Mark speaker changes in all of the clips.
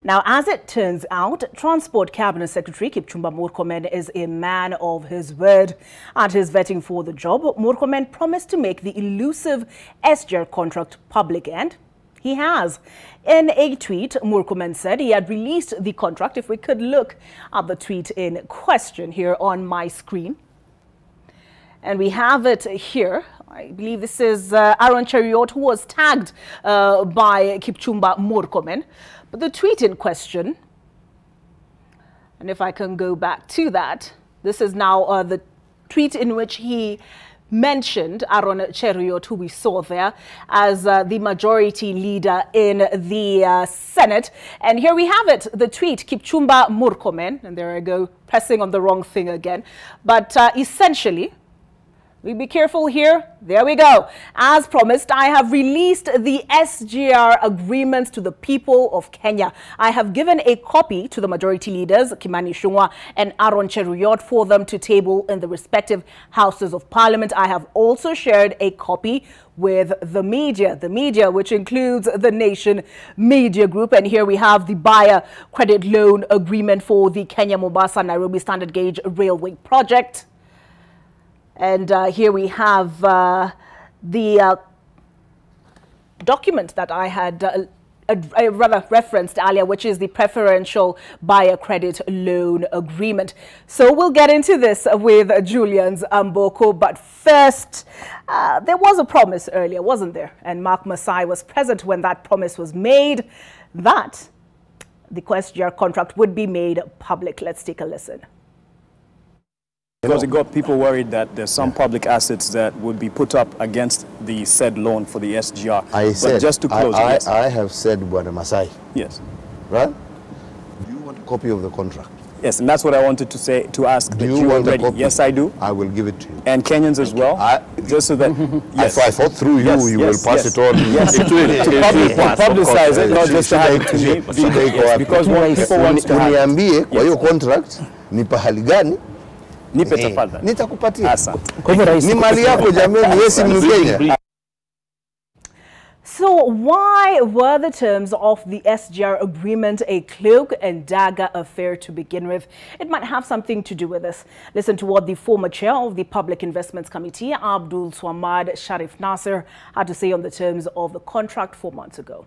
Speaker 1: Now, as it turns out, Transport Cabinet Secretary Kipchumba Murkomen is a man of his word. At his vetting for the job, Murkomen promised to make the elusive SGR contract public, and he has. In a tweet, Murkomen said he had released the contract. If we could look at the tweet in question here on my screen. And we have it here. I believe this is Aaron Cheruiyot, who was tagged by Kipchumba Murkomen. But the tweet in question, and if I can go back to that, this is now the tweet in which he mentioned Aaron Cheruiyot, who we saw there, as the majority leader in the Senate. And here we have it, the tweet, Kipchumba Murkomen, and there I go, pressing on the wrong thing again. But essentially, we be careful here. There we go. As promised, I have released the SGR agreements to the people of Kenya. I have given a copy to the majority leaders, Kimani Ichung'wah and Aaron Cheruiyot, for them to table in the respective houses of parliament. I have also shared a copy with the media which includes the Nation Media Group. And here we have the buyer credit loan agreement for the Kenya-Mombasa-Nairobi Standard Gauge Railway project. And here we have the document that I had rather referenced earlier, which is the preferential buyer credit loan agreement. So we'll get into this with Julian's Mboko. But first, there was a promise earlier, wasn't there? And Mark Masai was present when that promise was made, that the SGR contract would be made public. Let's take a listen.
Speaker 2: Because it got people worried that there's some public assets that would be put up against the said loan for the SGR.
Speaker 3: But
Speaker 2: just to close, yes.
Speaker 3: I have said, Bwana Masai.
Speaker 2: Yes.
Speaker 3: Right? Do you want a copy of the contract?
Speaker 2: Yes, and that's what I wanted to say, to ask.
Speaker 3: Do you want a copy?
Speaker 2: Yes, I do.
Speaker 3: I will give it to you.
Speaker 2: And Kenyans as well? Just so that...
Speaker 3: Yes. I thought through you, you will pass it on.
Speaker 2: Yes, to publicize it, not just to have it to me. Because when people want to have it.
Speaker 3: Uniambie, kwa hiyo contract, ni pahali gani?
Speaker 2: Nipe tafadhali.
Speaker 3: Nitakupatia. Ni mali yako jameni, yesi Mkenya.
Speaker 1: So why were the terms of the SGR agreement a cloak and dagger affair to begin with? It might have something to do with this. Listen to what the former chair of the Public Investments Committee, Abdul Swamad Sharif Nasser, had to say on the terms of the contract 4 months ago.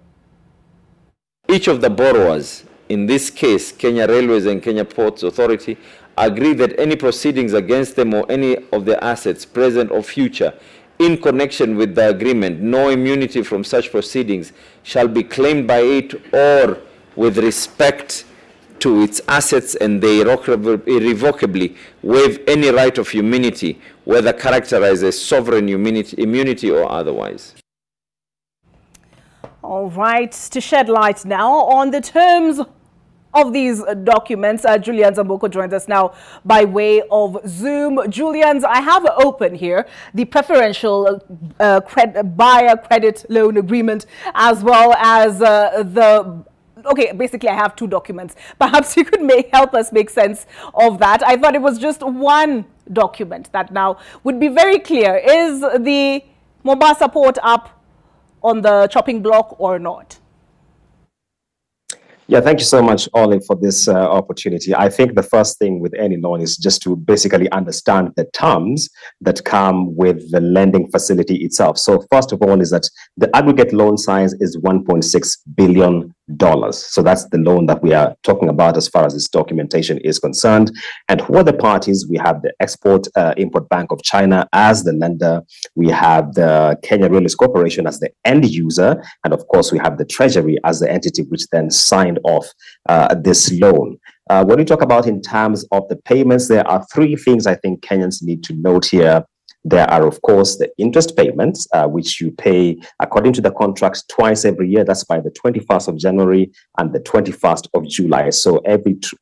Speaker 4: Each of the borrowers, in this case Kenya Railways and Kenya Ports Authority, agree that any proceedings against them or any of their assets, present or future, in connection with the agreement, no immunity from such proceedings shall be claimed by it or with respect to its assets, and they irrevocably waive any right of immunity, whether characterized as sovereign immunity or otherwise.
Speaker 1: All right, to shed light now on the terms of these documents, Julian Mboko joins us now by way of Zoom. Julian, I have open here the preferential buyer credit loan agreement, as well as okay, basically I have two documents. Perhaps you could help us make sense of that. I thought it was just one document that now would be very clear. Is the Mombasa port up on the chopping block or not?
Speaker 5: Yeah, thank you so much, Ollie, for this opportunity. I think the first thing with any loan is just to basically understand the terms that come with the lending facility itself. So first of all is that the aggregate loan size is $1.6 billion. So that's the loan that we are talking about as far as this documentation is concerned. And who are the parties? We have the Export-Import Bank of China as the lender. We have the Kenya Railways Corporation as the end user. And of course, we have the Treasury as the entity which then signed off this loan. When we talk about in terms of the payments, there are three things I think Kenyans need to note here. There are, of course, the interest payments, which you pay according to the contract twice every year. That's by the 21st of January and the 21st of July. So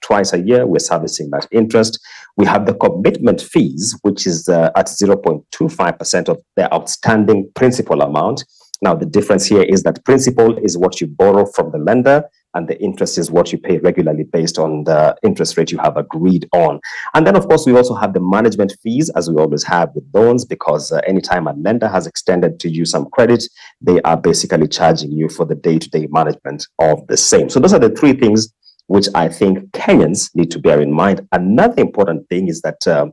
Speaker 5: twice a year, we're servicing that interest. We have the commitment fees, which is at 0.25% of the outstanding principal amount. Now, the difference here is that principal is what you borrow from the lender, and the interest is what you pay regularly based on the interest rate you have agreed on. And then, of course, we also have the management fees, as we always have with loans, because anytime a lender has extended to you some credit, they are basically charging you for the day-to-day management of the same. So those are the three things which I think Kenyans need to bear in mind. Another important thing is that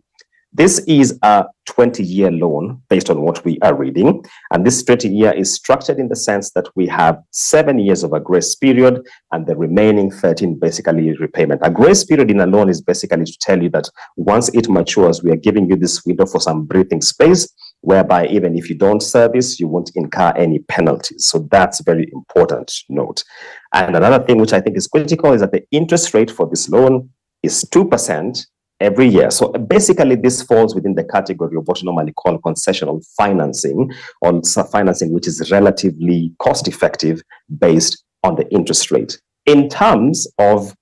Speaker 5: this is a 20-year loan based on what we are reading. And this 20-year is structured in the sense that we have 7 years of a grace period and the remaining 13 basically repayment. A grace period in a loan is basically to tell you that once it matures, we are giving you this window for some breathing space, whereby even if you don't service, you won't incur any penalties. So that's a very important note. And another thing which I think is critical is that the interest rate for this loan is 2% every year. So basically, this falls within the category of what you normally call concessional financing, or financing which is relatively cost-effective based on the interest rate. In terms of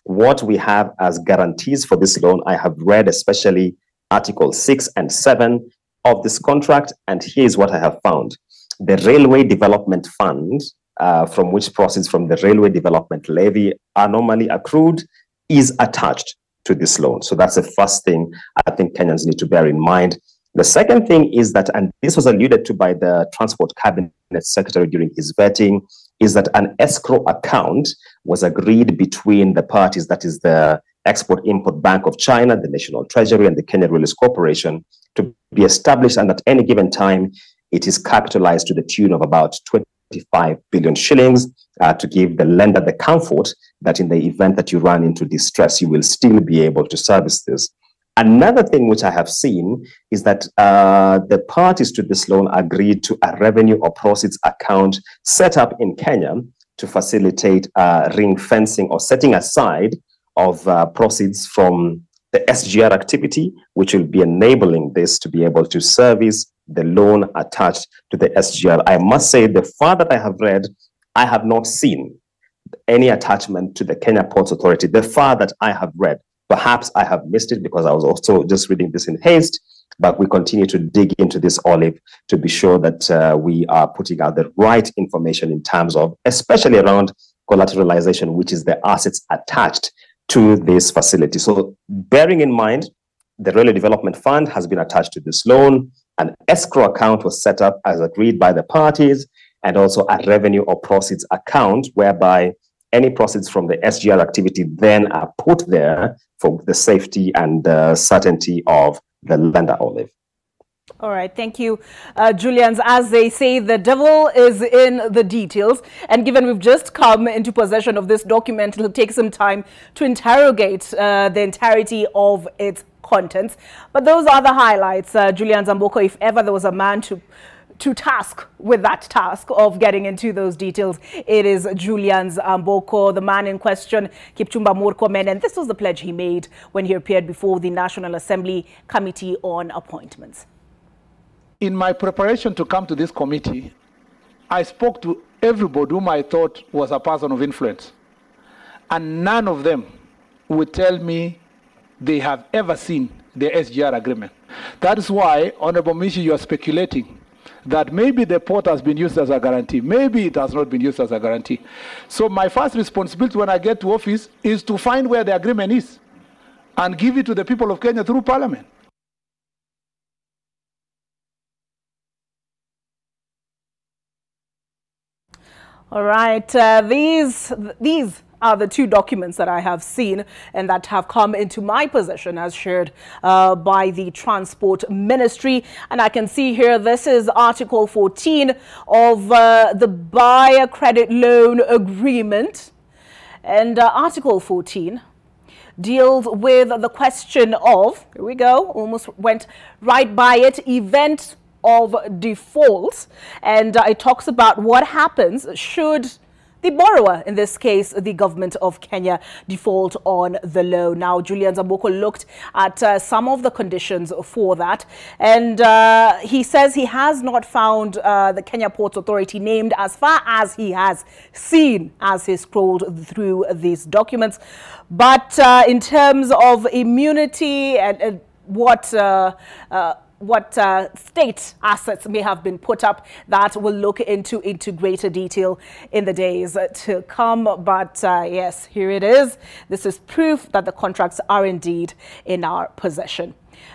Speaker 5: what we have as guarantees for this loan, I have read especially Article 6 and 7 of this contract, and here's what I have found. The Railway Development Fund, from which proceeds from the Railway Development Levy are normally accrued, is attached to this loan. So that's the first thing I think Kenyans need to bear in mind. The second thing is that, and this was alluded to by the Transport Cabinet Secretary during his vetting, is that an escrow account was agreed between the parties, that is the Export-Import Bank of China, the National Treasury, and the Kenya Railways Corporation, to be established, and at any given time, it is capitalized to the tune of about 25 billion shillings to give the lender the comfort that in the event that you run into distress, you will still be able to service this. Another thing which I have seen is that the parties to this loan agreed to a revenue or proceeds account set up in Kenya to facilitate ring fencing or setting aside of proceeds from the SGR activity, which will be enabling this to be able to service the loan attached to the SGR. I must say, the far that I have read, I have not seen any attachment to the Kenya Ports Authority. The far that I have read, perhaps I have missed it because I was also just reading this in haste, but we continue to dig into this, Olive, to be sure that we are putting out the right information in terms of, especially around collateralization, which is the assets attached to this facility. So bearing in mind, the Railway Development Fund has been attached to this loan, an escrow account was set up as agreed by the parties, and also a revenue or proceeds account whereby any proceeds from the SGR activity then are put there for the safety and certainty of the lender, Olive.
Speaker 1: All right, thank you, Julians. As they say, the devil is in the details. And given we've just come into possession of this document, it'll take some time to interrogate the entirety of its contents. But those are the highlights, Julian Zamboko. If ever there was a man to task with that task of getting into those details, it is Julian Zamboko, the man in question, Kipchumba Murkomen. And this was the pledge he made when he appeared before the National Assembly Committee on Appointments.
Speaker 6: In my preparation to come to this committee, I spoke to everybody whom I thought was a person of influence. And none of them would tell me they have ever seen the SGR agreement. That is why, Honorable Mishi, you are speculating that maybe the port has been used as a guarantee. Maybe it has not been used as a guarantee. So my first responsibility when I get to office is to find where the agreement is and give it to the people of Kenya through Parliament.
Speaker 1: All right, these are the two documents that I have seen and that have come into my possession as shared by the Transport Ministry. And I can see here, this is Article 14 of the Buyer Credit Loan Agreement. And Article 14 deals with the question of, here we go, almost went right by it, event of default, and it talks about what happens should the borrower, in this case the government of Kenya, default on the loan. Now, Julian Zamboko looked at some of the conditions for that, and he says he has not found the Kenya Ports Authority named as far as he has seen as he scrolled through these documents. But in terms of immunity and what what state assets may have been put up. That we'll look into greater detail in the days to come. But yes, here it is. This is proof that the contracts are indeed in our possession.